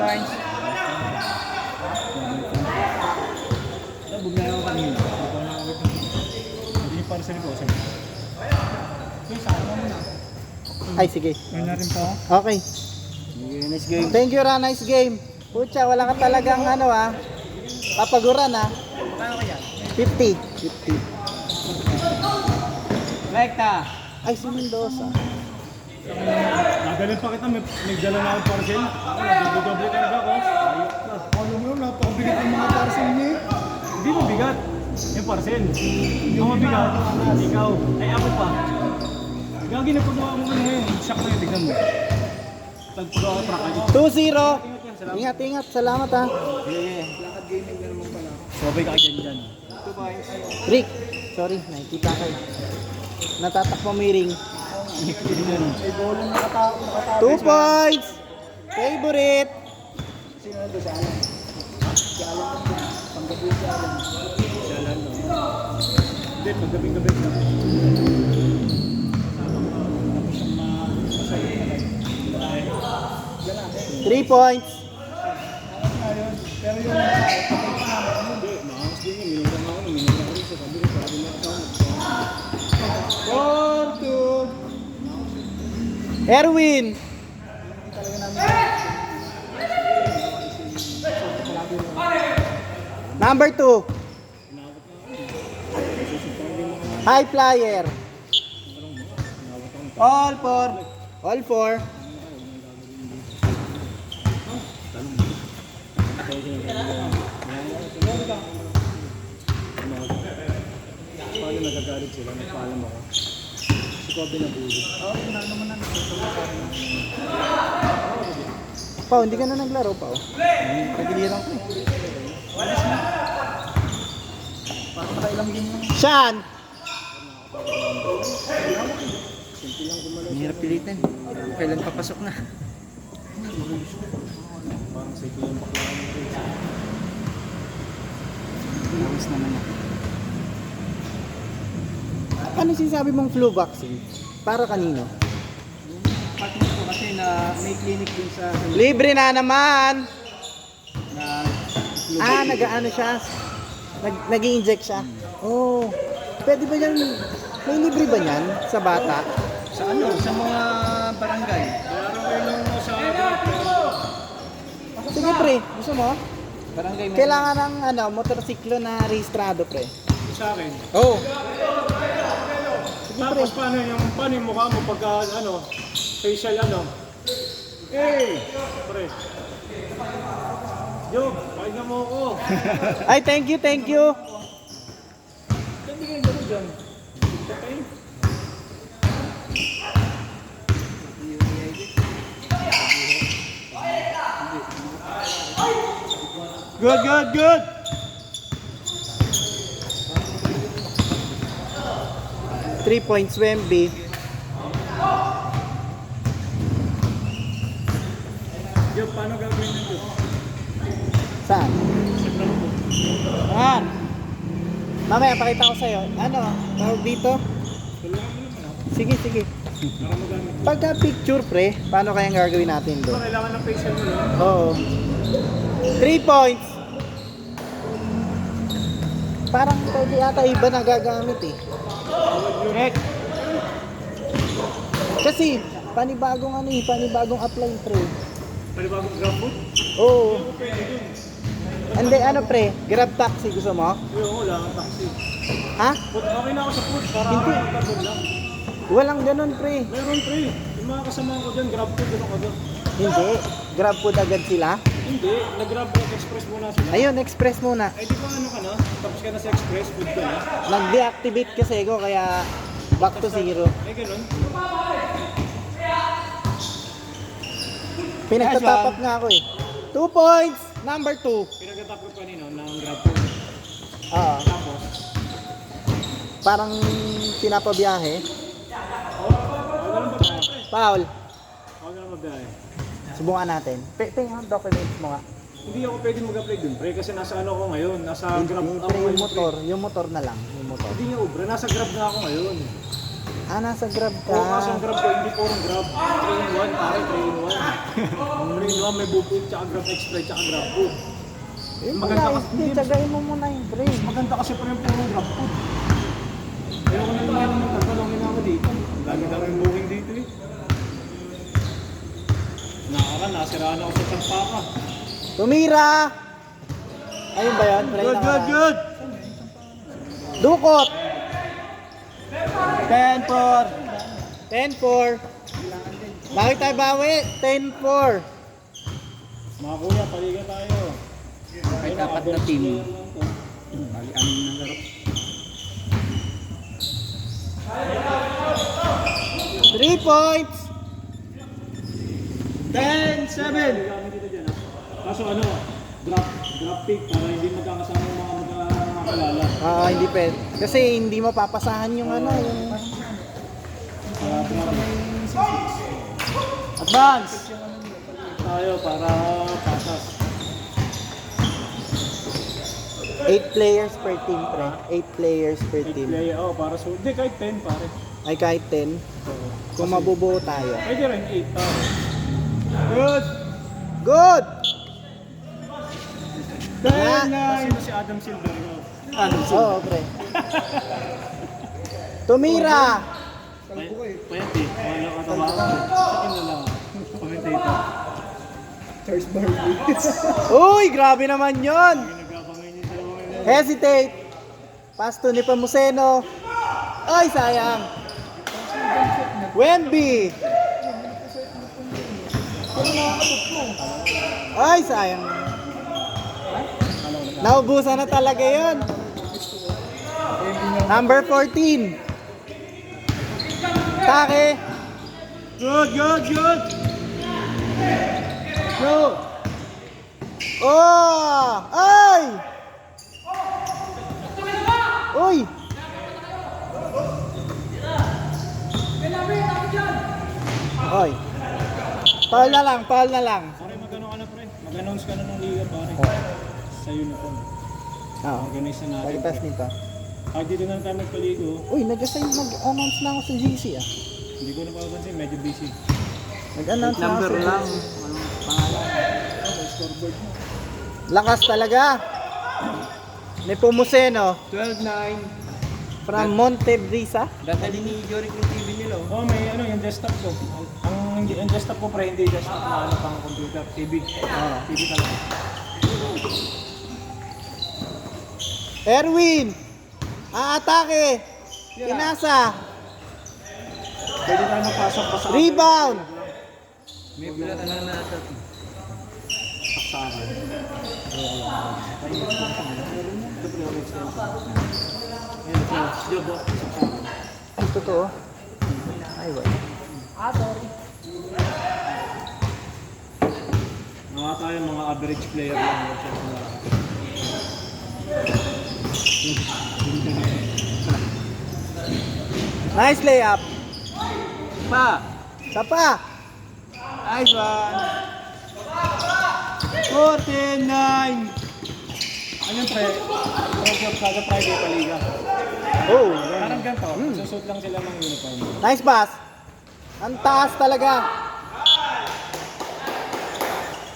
points. Bugnayan ko kanina. Hindi yung parcel ko. Okay, sama mo na. Ay, sige. May na rin po. Okay. Nice game. Thank you, Ra. Nice game. Pucha, wala ka talagang ano papaguran Paano kaya? 50. Rekta. Ay, si Mendoza. Nagalit pa kita, may dala na akong parcel. Nagdodoble ka na ba ako? Ayok na. Alam mo yun, napakabigat ng mga parcel niya eh. Hindi mabigat. Yung parcel. Yung mabigat, ikaw. Ay ako pa. Gagi na pagawa mo ngayon. Shock na yun, tignan mo. Tagpagawa ka truck. 2-0. Ingat. Salamat ha. Lakad gaming na naman pala. Sobay ka dyan. 2 points. Rick. Sorry, nakikita ko. Natatakbo mo yung ring. May bola nakatago. 2 points. Favorite. Sino nandun sa alam? Si Alan nandun. Panggabi si Alan. Jalan no. Hindi, paggabi-gabi na. 3 points. Pero yung Hindi, maangas din yun. Minungan ako, minungan ako rin sa kabili. Sabi mo ako. 4-2. Erwin. Number 2. High flyer. All 4. Paano nagagalit sila? Nagpaalam ako. Si Kobe na bulo. Pao, hindi ka na naglaro, Pao. Pagiliran ko eh. parang nakailang game lang. Sean! Mahirap pilitin. Kailan papasok na? Parang sa ito yung baklaan mo rin. Lawas naman ako. Ano sinasabi mong flu vaccine? Para kanino? Partner ko kasi na may clinic din sa Libre na naman! na Nag-ano siya? Nag-i-inject siya? Oh. Pwede ba yan? May libre ba yan sa bata? sa ano, sa mga barangay. Laro kayo nung sa Sige pre, gusto mo? Barangay may Kailangan ng motorsiklo na rehistrado pre. sa akin. Oh. Sige pre. Tapos paano yung mukha mo pagka facial Hey! Pre. Yo, pakinggan mo ako. Ay, thank you. Hindi kayo gano'n dyan. Okay? Good. 3 points, Wemby. Yo, paano gagawin nito? Saan? Sa ground ko. Ayan. Mamaya, pakita ko sa'yo. Ano? Tawag dito? Tulungan mo naman ako. Sige. Para magamit. Pagka picture, pre, paano kayang gagawin natin Diba doon? kailangan ng facial mo lang? Oo. 3 points. Parang pwede ata iba na gagamit eh. Check. Kasi, panibagong apply, pre. Pwede bagong grab food? Oo. Pwede dun. Hindi, pre, grab taxi, gusto mo? Oo, wala kang taxi. Ha? Okay na ako sa food para Hindi. magkabog lang. Walang ganun, pre. Meron pre. Yung mga kasama ko dyan, grab food, ano ka doon? Hindi. Grab food agad sila. Hindi, nag-grab food express muna sila. Ayun, express muna. Ay, di ba ano ka na? Tapos ka na sa express food ka na? Nag-deactivate kasi ako, kaya back to zero. Ay, ganun. Pinagtatapap nga ako eh. 2 points! Number 2. Pinag-atap ko kanino ng grab food. Ah, Tapos, parang pinapabiyahe. ganun ba ba? Paul, Ganun ba ba? subukan natin. Tingnan ang documents mo nga. Hindi ako pwede mag-apply dun, pre, kasi nasa ano ko ngayon, nasa grab Hindi, ako pre, ngayon, yung motor na lang. Yung motor. Hindi nga, pre, nasa grab na ako ngayon. Ah, nasa grab ka. Oo, kaso ang grab ko, hindi puro grab. 3-in-1, pare, 3-in-1. 3-in-1, may bubog, tsaka grab extra, tsaka grab food. Eh, Maganda guys, kasi- hindi, tsagain mo muna yung brain. Maganda kasi pa rin puro grab food. Ayoko na tumayo ng tagalongin ako dito. Lagi na yung booking dito eh. Nakaka, nasiraan ako sa Champaka. Tumira! Ayun ba yun? Play na ka. good! Dukot! 10-4! 10-4. Bakit tayo bawi? 10-4. Mga kuya, paliga tayo. Kahit apat na team. Bali, anim na laro. 3 points! 10-7! Kaso ano, drop pick para hindi magkakasama yung mga magkakalala. Hindi pwede. Kasi hindi mo papasahan yung ano, yung... Advance! Tayo para pasas. 8 players per team, pre. 8 players per 8 team. player, para so. Hindi, kahit 10 pare. Ay kahit 10. Kung mabubuo tayo. Pwede rin 8 Good! Good! 10-9! Si Adam Silver. Oo, pre. Tumira! Pwede. Wala katawa ko. Sa akin na lang. Commentator. Charles Barkley. Uy, grabe naman yon. Nagkapangay niyo sa mga Hesitate. Pass to ni Pamuseno. Ay, sayang. Wemby. Ay, sayang. Naubusan na talaga yon. Number 14. Take. Good! Go. Oh! Ay! Uy! Oy. Foul na lang. Pare, magano ka na pre? Mag-announce ka na ng liga pare. Sa uniform. Organize na natin. Pagkitas nito. Dito na tayo magpaligo. Uy, nag-announce na ako sa GC ah. Hindi ko napapansin, medyo busy. Nag-announce na ako Number sa lang. GC. Anong pangalan? Scoreboard mo. Lakas talaga. Ni Pumuseno 12-9. from Montebrisa. Dadali ni Jorik yung TV nila. Oh, may yung desktop ko. Ang desktop ko pre, hindi desktop na pang computer. TV. TV talaga. Erwin! Aatake! Pinasa! Pwede tayo magpasok pa sa Rebound! May pilatan lang na ito. saksakan. Ay, totoo. Ay, wala. Mga tayo mga average player lang. Nice layup. Pa! Sapa. Nice one! 14-9! Ano pre? Kada Friday paliga. Oh, Parang ganito, susot lang sila ng uniform. nice pass. Ang taas talaga.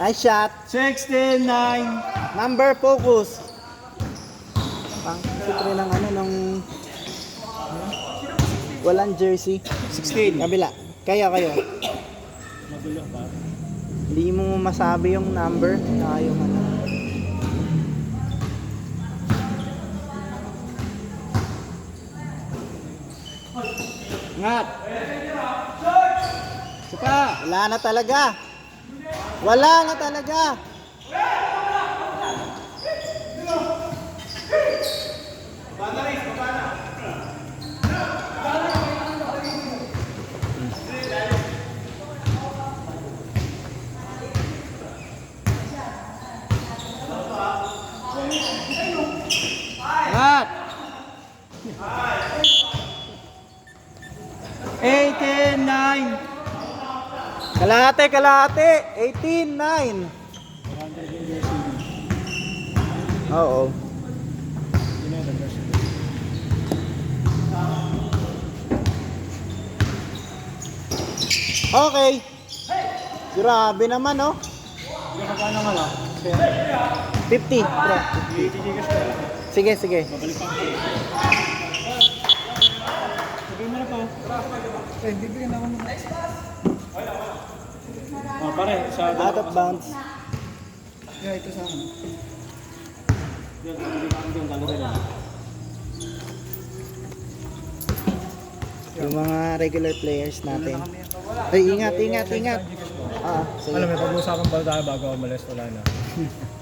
Nice shot. 16-9! Number focus. Pang sutre ng ano ng walang jersey. 16. Kabila. Kayo. Magulo ba? Hindi mo masabi yung number na yung ano. Ngat! Saka, wala na talaga. Wala na talaga. Cut! 18-9! Kalahati. 18-9. Oo. Okay. Grabe naman, oh. Yung magkano nga lang? 50, bro. Titigigas ko lang. Sige, sige. Babalik pa ako. Sabihin mo na po. Eh, bibigyan ako ng Pare, sa Out of bounds. yeah, ito sa akin. Yan, hindi pa ang talo rin. Yung mga regular players natin. Ay, ingat, ingat, ingat. Sige. Alam mo, pag-uusapan ba tayo bago umalis? Wala na.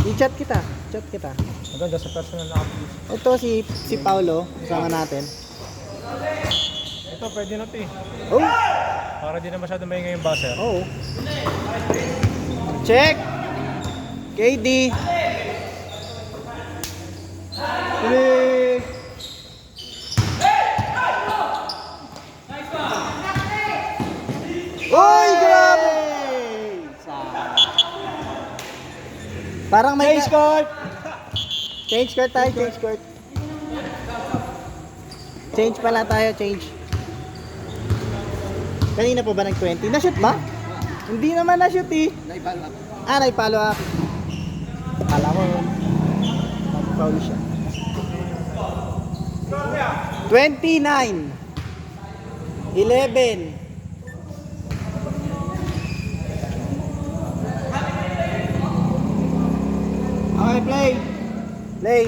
I-chat kita. Chat kita. Maganda sa personal na updates. Ito si Paulo, kasama natin. Ito, pwede na ito eh. Oh, Para di na masyado maingay yung buzzer. oh. Check. KD. Three. Uy, grabe! Parang may... Change court! Change court tayo, change court. Change pala tayo, change. Kanina pa ba nag-20? Na-shoot ba? Hindi naman na-shoot eh. Naipalo up. Naipalo up. Akala mo, nag-foul siya. 29. 11. Okay, play. Play.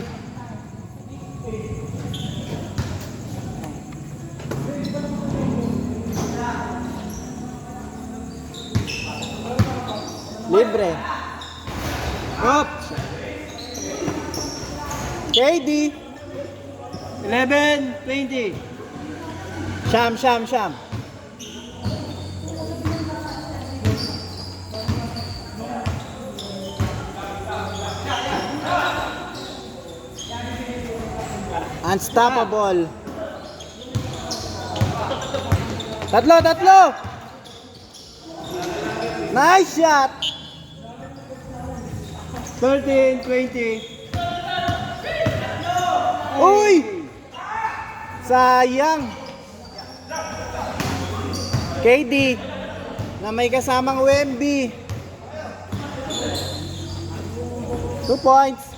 Libre. Oops. KD. 11, 20. Sham, sham, sham. Unstoppable. Tatlo, tatlo. Nice shot. 13, 20. Uy! Sayang. KD na may kasamang Wemby. 2 points.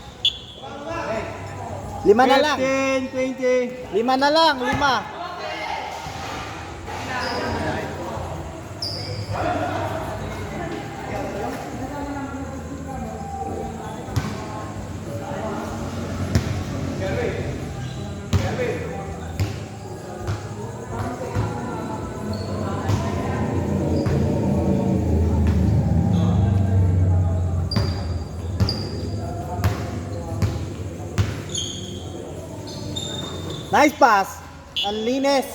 5 na lang. 15, 20. 5 na lang, 5. Nice pass. Ang linis.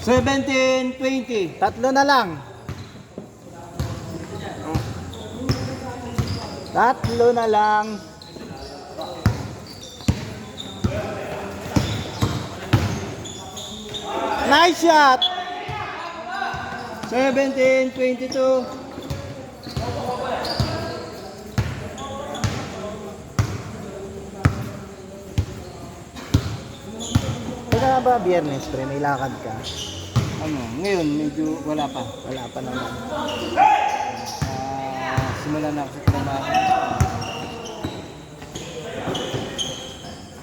17, 20. 3 na lang. 3 na lang. Nice shot. 17, 22. Teka nga ba, biyernes, pre, may lakad ka? Ano, ngayon medyo wala pa. Wala pa naman. Simula na ako sa trabaho.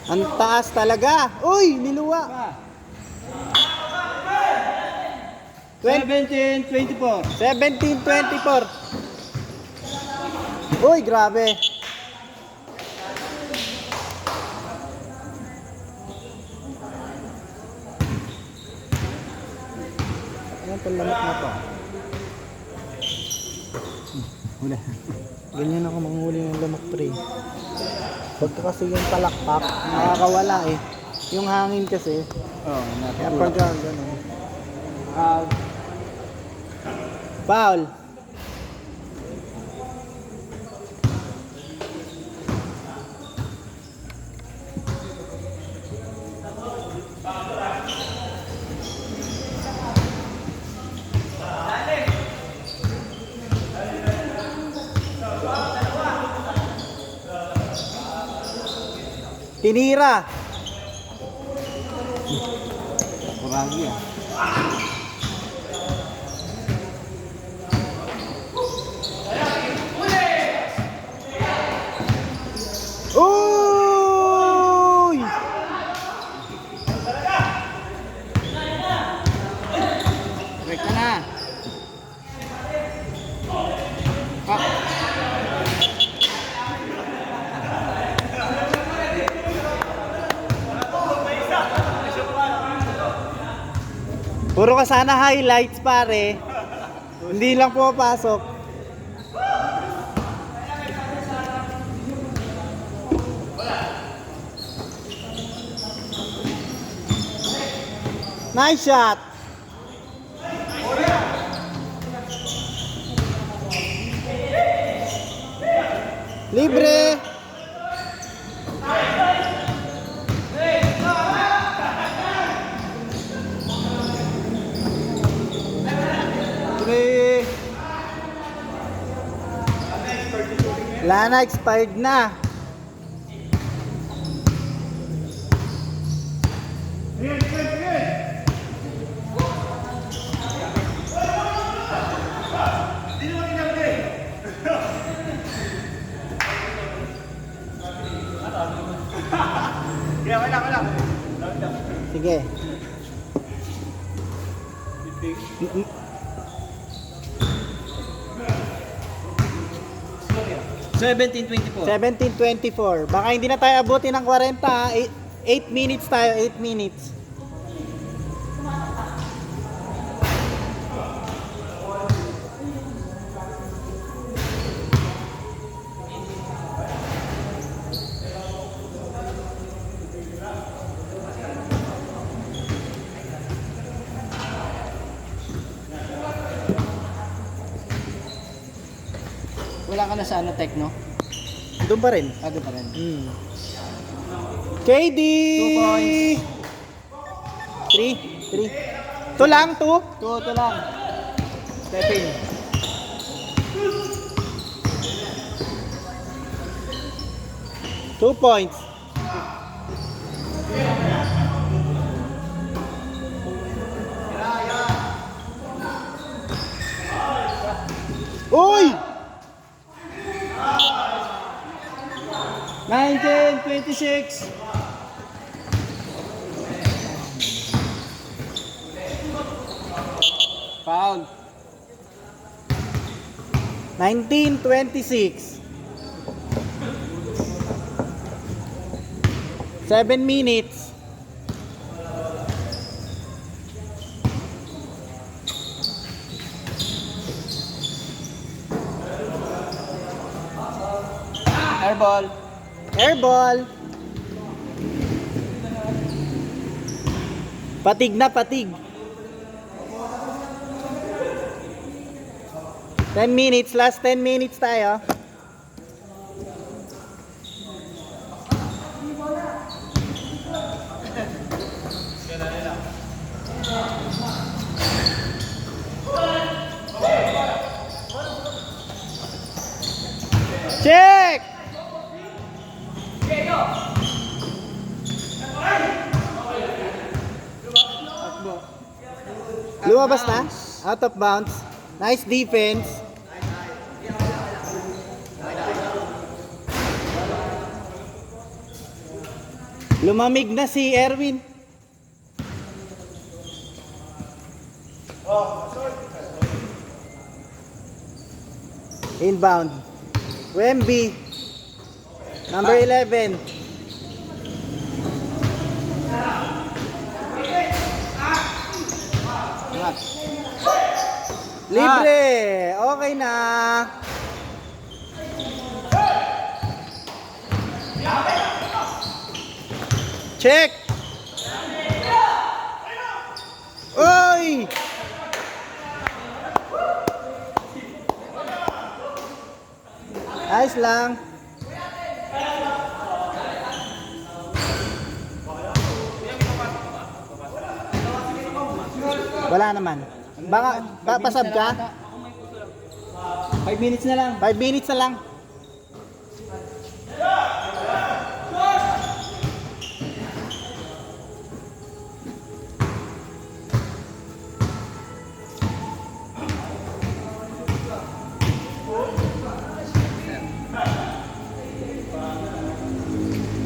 Ang taas talaga. Uy, niluwa. 17, 24. 17-24. Uy, grabe. Ayan, palamot na to. Wala. Ganyan ako manghuli ng lamok, pre. Pagka kasi yung palakpak, nakakawala eh. Yung hangin kasi, Oh, kaya natulog. pagka gano'n. Foul. Tinira. Kuragi ah. Puro ka sana highlights pare. Hindi lang pumapasok. Nice shot. Libre. Libre. Wala na, expired na. Sige. 17:24. Baka hindi na tayo abutin ng 40. 8 minutes tayo, 8 minutes. Wala ka na sa ano, Techno? Doon pa rin. Doon pa rin. KD! 2 points. 3. 2 lang, 2. Ito lang. Step in. Two points. Uy! 19-26. Foul. 19:26. 7 minutes. Airball. Airball. Patig na, patig. 10 minutes, last 10 minutes tayo. Check! Lumabas na? Out of bounds. Nice defense. Lumamig na si Erwin. Inbound. Wemby. Number 11. Libre. Okay na. Check. Oy! Ayos lang. Wala naman. Baka papasab ka? 5 minutes na lang. 5 minutes na lang.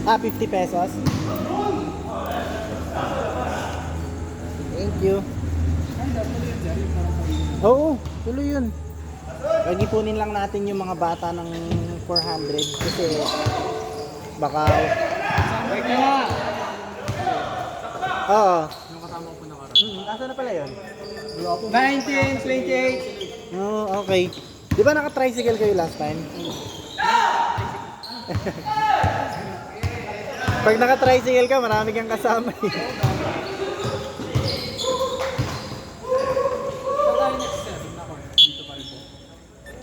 Ah, 50 pesos. Thank you. Oo, tuloy yun. Pag-ipunin lang natin yung mga bata ng 400 kasi baka... Wait na nga. Oo. Yung kasama ko na Asa Asa na pala yun? 1928. Oh, okay. Di ba naka-tricycle kayo last time? Pag naka-tricycle ka, marami kang kasama eh.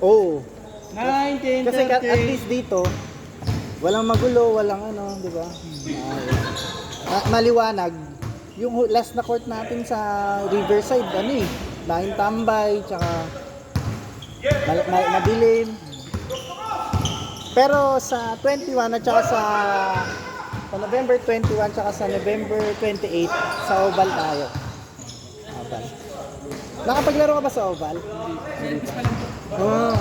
Oo. 1938. Kasi at least dito, walang magulo, walang ano, di ba? Maliwanag. Yung last na court natin sa Riverside, ano eh, lahing tambay, tsaka madilim. Pero sa 21 at tsaka sa November 21 tsaka sa November 28 sa Oval tayo. Oval. Nakapaglaro ka ba sa Oval? Oh.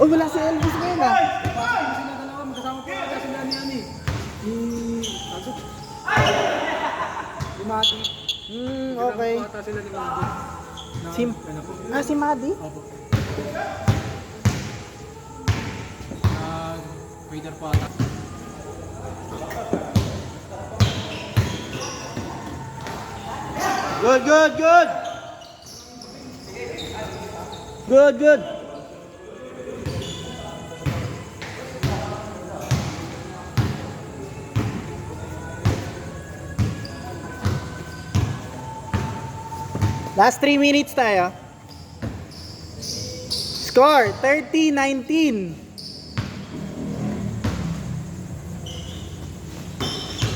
Oh, wala si Elvis ngayon ah. Lumati. Okay. Sila ni Madi. Si Maddie? Waiter po ata. Good, good, good. Good, good. Last 3 minutes tayo. Score 30-19.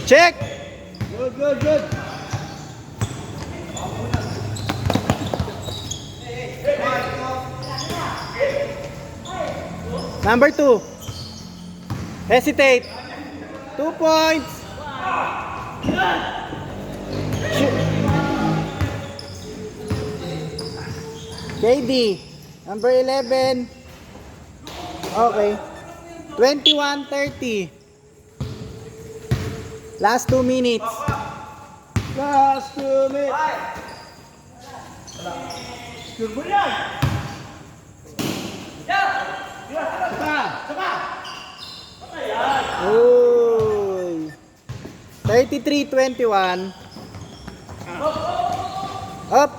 Check. Good, good, good. Number 2. Hesitate. 2 points. Shoot. KD. Number 11. Okay. 21-30. Last 2 minutes. Last 2 minutes. Turbo yan. Uy. 33-21. Up.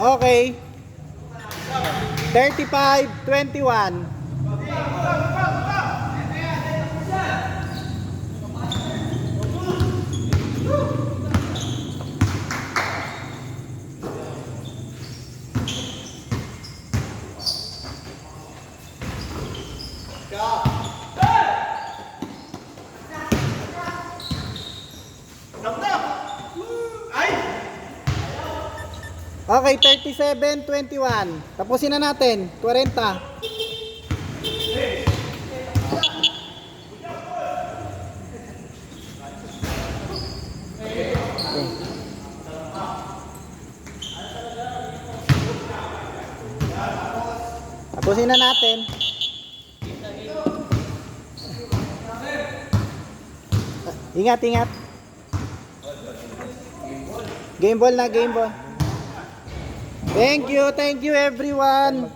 Okay. 35-21. Okay, 37-21. Tapusin na natin. 40. Tapusin na natin. Ingat, ingat. Game ball na, game ball. Thank you everyone.